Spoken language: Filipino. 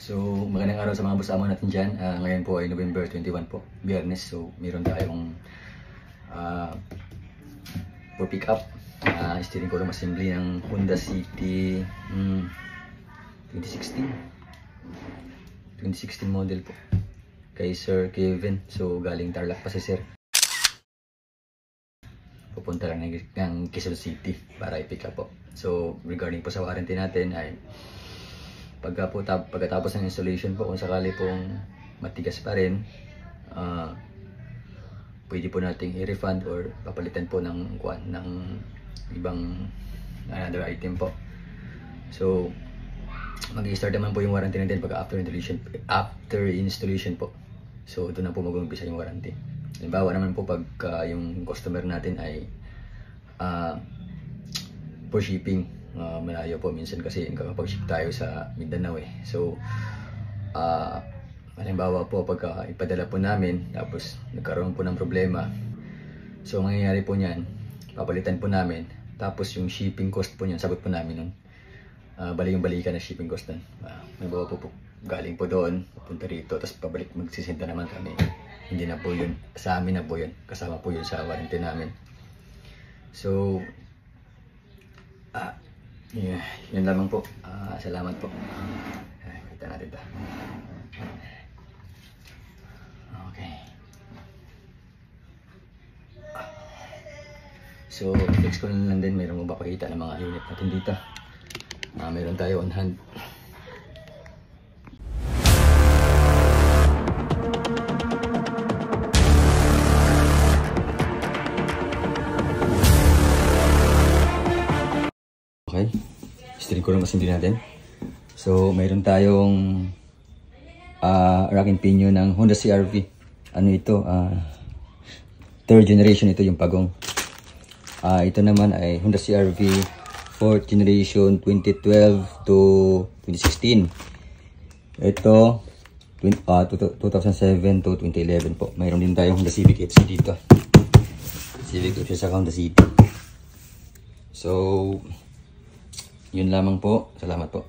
So, magandang araw sa mga boss amo natin dyan. Ngayon po ay November 21 po, Biyernes. So, meron tayong for pick up steering column assembly ng Honda City 2016 model po kay Sir Kevin. So, galing Tarlac pa si Sir. Pupunta lang ng Quezon City para i-pick up po. So, regarding po sa warranty natin ay pagkatapos ng installation po, kung sakali pong matigas pa rin, pwede po nating i-refund or papalitan po ng ibang another item po. So, mag-i-start naman po yung warranty natin pag after installation po. So, ito na po mag-umpisa yung warranty. Halimbawa naman po pag yung customer natin ay for shipping, malayo po minsan kasi nakakapag-ship tayo sa Mindanao eh. So, halimbawa po pagka ipadala po namin tapos nagkaroon po ng problema, so mangyayari po niyan, papalitan po namin, tapos yung shipping cost po niyan, sagot po namin nun. Balikan na shipping cost nun. Halimbawa po galing po doon, papunta rito, tapos pabalik, magsisinta naman kami. Hindi na po yun, sa amin na po yun, kasama po yun sa warranty namin. So, yun lamang po. Salamat po. Kita natin ito. Okay. So, next ko lang din, mayroong mapapakita ng mga unit natin dito. Mayroon tayo on hand. Okay, steering column assembly natin. So, mayroon tayong rack and pinion ng Honda CR-V. Ano ito? Third generation ito yung pagong. Ito naman ay Honda CR-V 4th generation 2012 to 2016. Ito 2007 to 2011 po. Mayroon din tayong Honda Civic FC dito. Civic FC sa Honda City. So, yun lamang po. Salamat po.